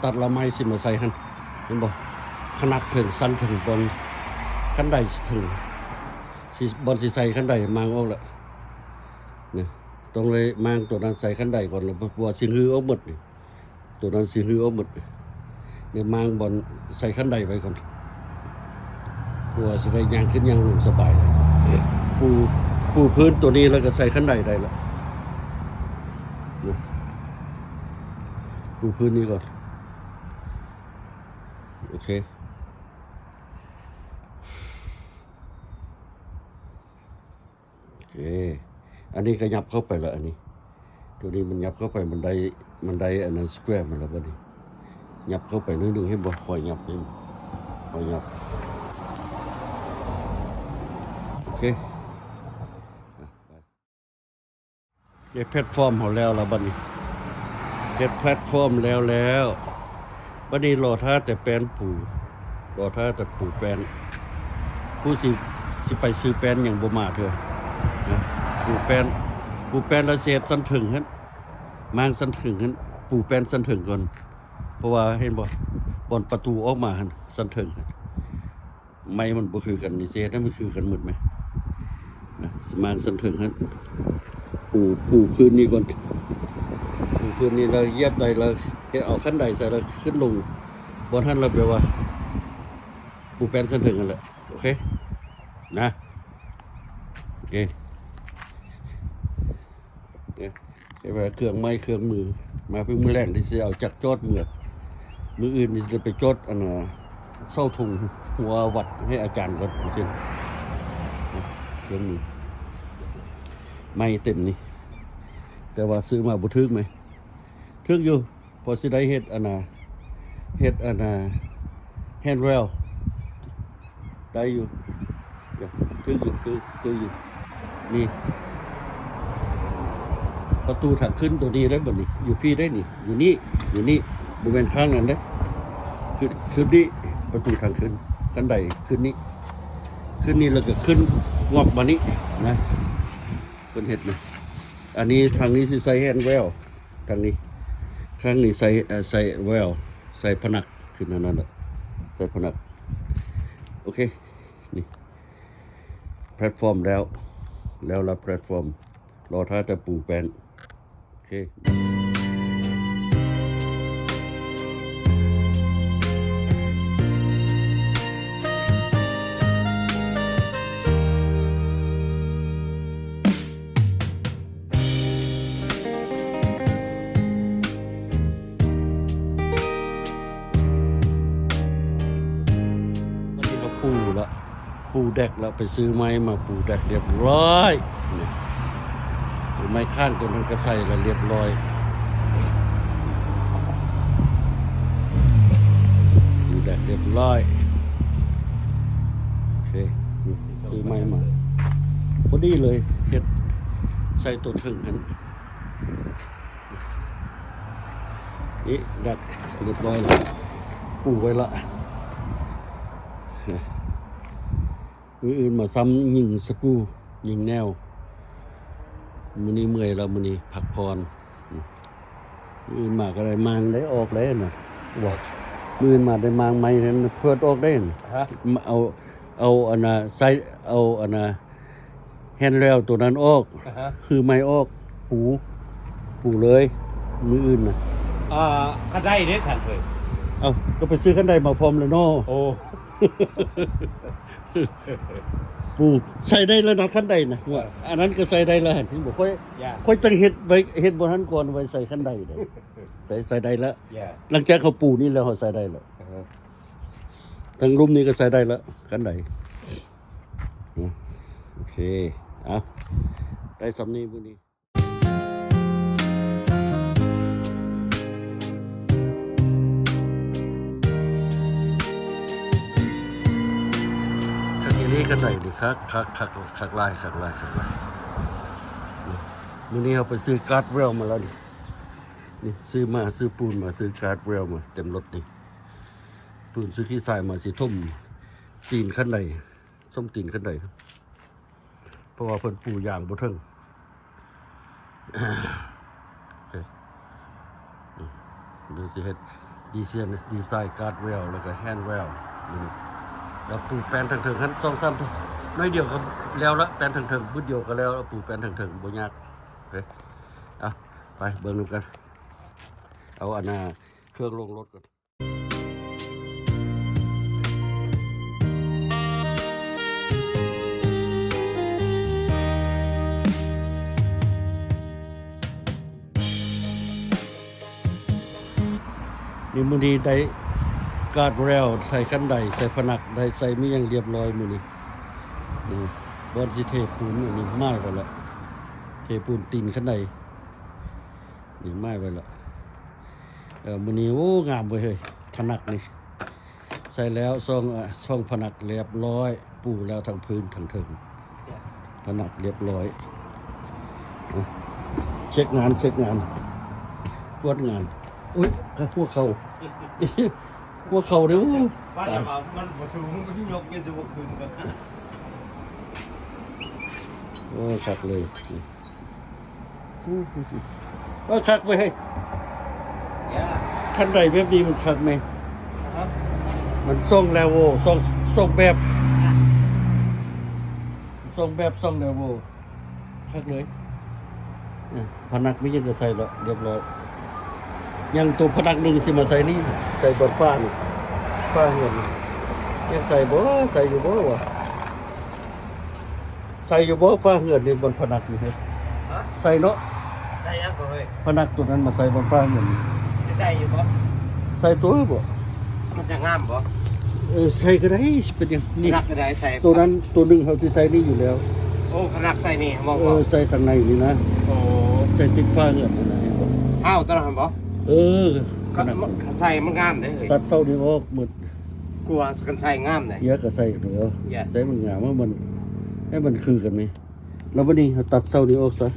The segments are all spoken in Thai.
ตัดละไม้สิมาใส่หันเห็นบ่ขนาดถึงสั้นถึงบนขั้นใดถึงสิบนสิใส่ขั้นใดมางออกละเนี่ยต้องเลยมางตัวนั้นใส่ขั้นใดก่อนแล้วบัวสิฮือออกหมดนี่ตัวนั้นสิฮือออกหมดเนี่ยมางบนใส่ขั้นใดไปก่อนบัวสิได้ยางขึ้นยางลงสบายปูพื้นตัวนี้แล้วก็ใส่ขั้นใดได้ละปูพื้นนี้ก่อนโอเคอันนี้ก็ยับเข้าไปแล้วอันนี้ตัวนี้มันยับเข้าไปมันได้อันนั้นสแควร์มันแล้วบัดนี้ยับเข้าไปนิดนึงให้บ่ค่อยยับให้ค่อยยับโอเคเก็บแพลตฟอร์มเฮาแล้วล่ะบัดนี้เก็บแพลตฟอร์มแล้วบัดนี้รอท่าแต่แปลนปูรอท่าแต่ปูแปลนผู้สิไปซื้อแปลนอย่างบ่มาเถอะนะปูแปลนละเศษสันถึงหั่นมางสันถึงหั่นปูแปลนสันถึงก่อนเพราะว่าเห็นบ่บอนประตูออกมาหั่นสันถึงไม้มันบ่คือกันนี่เศษมันคือกันหมดมั้ยนะมางสันถึงหั่นปูพื้นนี้ก่อนปูพื้นนี้เราเหยียบได้เราเฮ็ดเอาขั้นใดใส่แล้วขึ้นลงบ่ทันเราแปลว่าปูแปลนสันถึงนั่นแหละโอเคนะโอเคใช่ไหมเครื่องไม้เครื่องมือมาเพิ่งมือแรงที่จะเอาจัดจอดมืออื่นนี่จะไปจอดอันเส้าถุงหัววัดให้อาจารย์ก่อนเช่นเครื่องมือไม่เต็มนี่แต่ว่าซื้อมาบุทึกไหมทึกอยู่พอสิได้เฮ็ดแฮนด์เรลได้อยู่ทึกอยู่นี่ประตูถัดขึ้นตัวนี้ได้บ่นี่อยู่พี่ได้นี่อยู่นี่บริเวณข้างนั้นได้ขึ้นนี่ประตูทางขึ้นกันใดขึ้นนี่แล้วก็ขึ้นงอกมานี้นะเป็นเห็ดนะอันนี้ทางนี้สิใส่แฮนด์เวลทางนี้ข้างนี้ใส่เวลใส่ผนักขึ้นนั่นแหละใส่ผนักโอเคนี่แพลตฟอร์มแล้วละแพลตฟอร์มรอท่าจะปูแปนโอเคปูแดกแล้วไปซื้อไม้มาปูแดกเรียบร้อยนี่ไม้ข้างตัวนั้นก็ใส่แล้วเรียบร้อยปูแดกเรียบร้อยโอเคซื้อไม้มาพอดีเลยเฮ็ดใส่ตัวถึงหันนี่แดกเรียบร้อยแล้วปูไว้ละมืออื่นมาซ้ำยิงสกูยิงแนวมือนี้เมื่อยแล้วมือนี้พักผ่อนมืออื่นมาก็ได้มางได้ออกได้น่ะบอกมืออื่นมาได้มางไม่นั้นเพื่อออกได้น่ะเอาอันน่ะใส่เอาอันน่ะแฮนด์แล้วตัวนั้นออกคือไม่ออกปูเลยมืออื่นน่ะคันได้เด้สั่นเพิ่นเอาก็ไปซื้อคันใดมาพร้อมแล้วเนาะโอ้ปูใส่ได้แล้วนะขั้นใดนะว่าอันนั้นก็ใส่ได้แล้วเห็นบอกค่อยต้องเฮ็ดบนนั้นก่อนไว้ใส่ขั้นใดได้แต่ใส่ได้แล้วหลังจากเขาปูนี่แล้วเขาใส่ได้แล้วทั้งรุ่มนี้ก็ใส่ได้แล้วขั้นใดโอเคได้สำนีมื้อนี้นี่กันไหนดิคักลายมื้อนี้เราไปซื้อการ์ดเวลมาแล้วนี่ซื้อปูนมาซื้อการ์ดเวลมาเต็มรถนี่ปูนซื้อขี้ทรายมาสิท่มตีนขั้นใดส้มตีนขั้นใดเพราะว่าเพิ่นปูอย่างบ่ถึงโอเคนี่สิเฮ็ด ดีไซน์การ์ดเวลแล้วก็แฮนด์เวลนี่แล้วปูแปลนถึงๆหัน2-3น้อยเดียวก็แล้วละแปลนถึงๆพุดเดียวก็แล้วปูแปลนถึงๆบ่ยากโอเคเอาไปเบิ่งดูกันเอาอันน่ะเครื่องลงรถก่อนนี่มื้อนี้ได้การ์ดเวลใส่คันใดใส่ผนักได้ใส่มีอย่างเรียบร้อยมื้อนี้นี่บอนสิเทปูนอันนี้ไม้ไว้แล้วเทปูนตีนคันใดนี่ไม้ไว้แล้วมื้อนี้โอ้งามเว้ยเฮ้ยผนักนี่ใส่แล้วซ่องผนักเรียบร้อยปูแล้วทั้งพื้นทั้งเทิงผนักเรียบร้อยเช็คงานตรวจงานอุ้ยพวกเขาพวกเขาเดี๋ยว ว่าจะว่ามันบ่สูงมันยกยังสิบ่ขึ้นก็ โอ้คักเลยคักไปให้ อย่า ขั้นใดแบบนี้มันคักไหม ครับ มันส่งแล้วโวส่งแบบส่งแล้วโวคักเลยพนักไม่ยังจะใส่หรอกเรียบร้อยยังตัวพนักหนึ่งสิมาใส่นี่ใส่บนฟ้านี่ฟ้าเงินยังใส่อยู่บ่วะใส่อยู่บ่ฟ้าเงินนี่บนพนักนี่เฮ้ย ฮะ ใส่เนาะ ใส่ยังก็เฮ้ย พนักตัวนั้นมาใส่บนฟ้าเงิน สิใส่อยู่บ่ ใส่ตัวบ่ มันจะงามบ่ ใส่ก็ได้เป็นอย่างนี้ นักก็ได้ใส่ ตัวนั้นตัวหนึ่งเขาที่ใส่นี่อยู่แล้ว โอ้ขนักใส่นี่มองบ่ ใส่ทางในนี่นะ โอ้ ใส่ติดฟ้าเงินนั่นนะ เอ้าตอนนั้นบ่ ขนาด ใส่มันงามเด้เฮ้ย ตัดเส้านี่ออกหมด กลัวกันใส่งามเด้ เยอะก็ใส่เหลือ Yeah. ใส่มันงามว่ามันให้มันคือกันไหมแล้ววันนี้เราตัดเส้านี่ออกซะ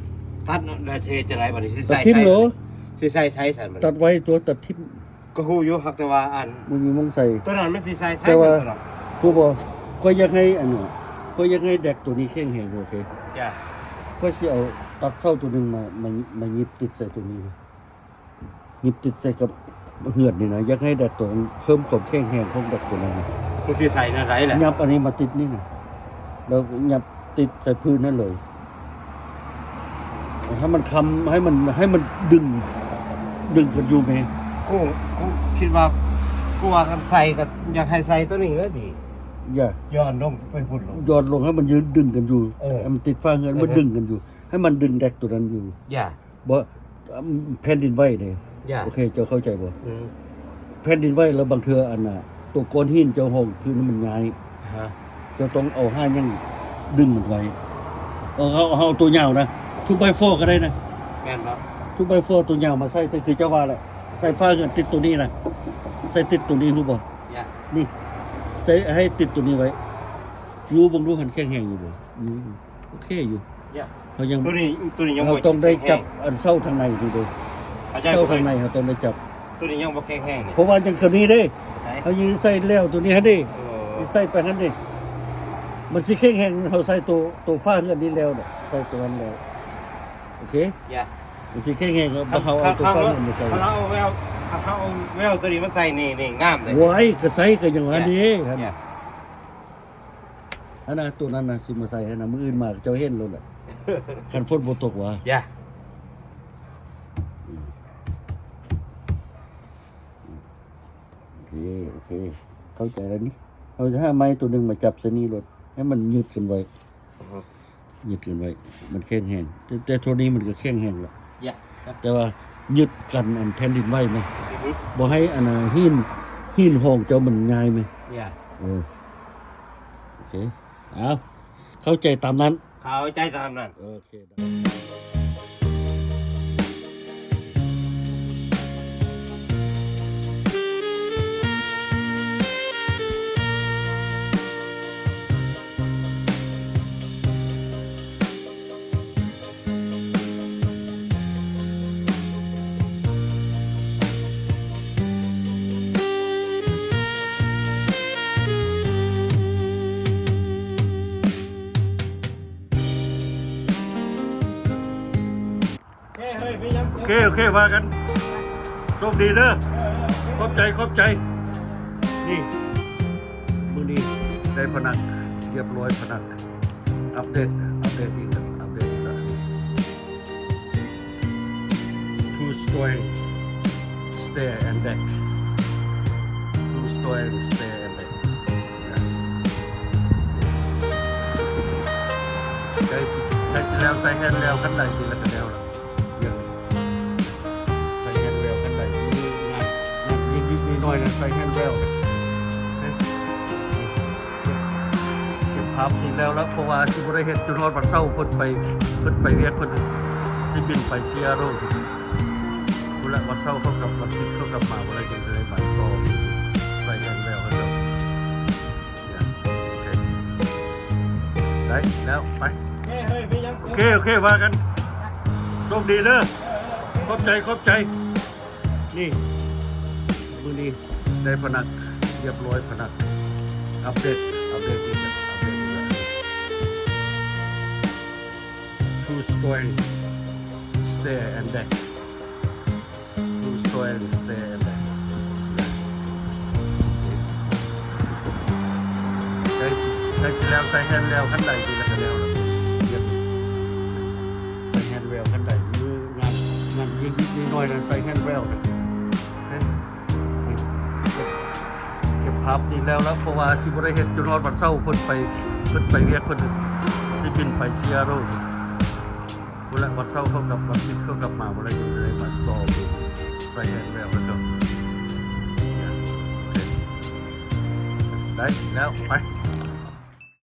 ตัดได้เฮ็ดจังไดบัดนี้สิ ตัด ใส่ ทิ่มเหรอ สิใส่สั่นบัด ตัดไว้ตัวตัดทิ่ม ก็ฮู้อยู่ฮักแต่ว่าอัน มันมีมองใส่ ตัวนั้นมันสิใส่ แต่ว่า ตัวนั้น กูบอกก็ยังให้อันนี้ก็ยังให้แดกตัวนี้แข็งแรงโอเค อย่า ก็สิเอาตัดเส้าตัวหนึงมาหยิบติดใส่ตัวนี้นะหยิบติดใส่กับเหือดนี่นะอยากให้แดกตัวนั้นเพิ่มความแข็งแรงของแดกตัวนั้นนะ กูสิใส่นั่นไรแหละ ยับอันนี้มาติดนี่นะแล้วยับติดใส่พื้นนั่นเลยให้มันคำให้มันดึงกันอยู่ไหม กูคิดว่ากูว่ากันใส่ก็อยากให้ใส่ตัวนี้แล้วดี อย่า ย้อนลงไปพุ่นลง ย้อนลงให้มันยืนดึงกันอยู่ ให้ มันติดฟ้าเงินมันดึงกันอยู่ ให้มันดึงแดกตัวนั้นอยู่ อย่า บ่แผ่นดินไหวเลย อย่า โอเคเจ้าเข้าใจบ่ อืม แผ่นดินไหวแล้วบางเทื่ออันน่ะตัวก้อนหินเจ้าห้องคือมันง่าย ฮะ เจ้าต้องเอาห้ายังดึงมันไว้เอาตัวยาวนะทุกใบโฟก็ได้นะ แม่นบ่ ทุกใบโฟตัวยาวมาใส่แต่คือเจ้าว่าแหละใส่ฟ้าเงินติดตัวนี้นะใส่ติดตัวนี้รู้บ่ อย่า นี่ใส่ให้ติดตัวนี้ไว้รู้บังรู้หันแข็งแห้งอยู่บ่โอเคอยู่ อย่า เขายัง ตัวนี้ยัง เขา บ่ ต้องได้จับอันเส้าทางในดูดู เข้าใจ เส้า บ่ ทางในเขาต้องได้จับ ตัวนี้ยังบ่แข็งๆนี่ เพราะว่าจังคนนี้เด้ ใส่ เขายืนใส่แล้วตัวนี้ฮะดิ โอ้ ใส่ไปหั่นดิมันสิแข็งแห้งเขาใส่ตัวฟ้าเงินนี้แล้วน่ะใส่ตัวนั้นแล้วโอเค อย่า มันสิแข็งแห้งเขาเอาตัวฟ้าเงินมาใส่ เขาเอาแววเขาเอาแววตัวนี้มาใส่นี่งามเลย โว้ยก็ใส่ก็อย่างว่านี้ครับ อย่า อันน่ะตัวนั้นน่ะสิมาใส่ให้น่ะมื้ออื่นมาเจ้าเห็นแล้วน่ะคันฝนบ่ตกว่า อย่า โอเคเข้าใจแล้วนี่เอาจะให้ไม้ตัวหนึงมาจับซะนี่รถให้มันยึดกันไว้ยึดกันไว้มันแข็งแรงแต่ตัวนี้มันก็แข็งแรงแหละ อย่า แต่ว่ายึดกันอันแผ่นดินไหวไหมบ่ให้อันน่ะหินห้องเจ้ามันง่ายไหม อย่า โอเคเอาเข้าใจตามนั้น เข้าใจตามนั้น โอเคได้โอเคว่ากันโชคดีเด้อ ขอบใจนี่มือนี้ได้พนักเรียบร้อยพนักอัปเดตอีกแล้วtwo story stair and deck two story stair and deck ใช้สิแล้วใส่แฮนด์แล้วขั้นใดดีแล้วกันแล้วล่ะเดี๋ยวใส่แฮนด์แล้วขั้นใดมีงานนิดๆหน่อยๆนะใส่แฮนด์แล้วเก็บภาพจริงแล้วเพราะว่าสิบ่ได้เฮ็ดจนฮอดวันเช้าเพิ่นไปเวียกเพิ่นสิบินไปเซียโร่พุ่นละวันเช้าเขากลับวันอาทิตย์เขากลับมาบ่ได้จึงได้มาต่อใส่แฮนด์แล้วให้เราเนี่ยโอเคได้แล้วไปโอเคว่ากันโชคดีเด้อขอบใจนี่มื้อนี้ได้พนักเรียบร้อยพนักอัปเดตอีกแล้วtwo story stair and deck two story stair and deck ใช้สิแล้วใส่แฮนด์แล้วขั้นใดดีแล้วกันแล้วล่ะเยี่ยมใส่แฮนด์แววขั้นใดมืองานนิดๆหน่อยๆนะใส่แฮนด์แววนะเก็บภาพจริงแล้วเพราะว่าสิบ่ได้เฮ็ดจนฮอดวันเช้าเพิ่นไปเวียกเพิ่นสิบินไปเซียโร่พุ่นละวันเช้าเขากลับวันอาทิตย์เขากลับมาบ่ได้จึงได้มาต่อใส่แฮนด์แววแล้วครับเนี่ยโอเคได้แล้วไป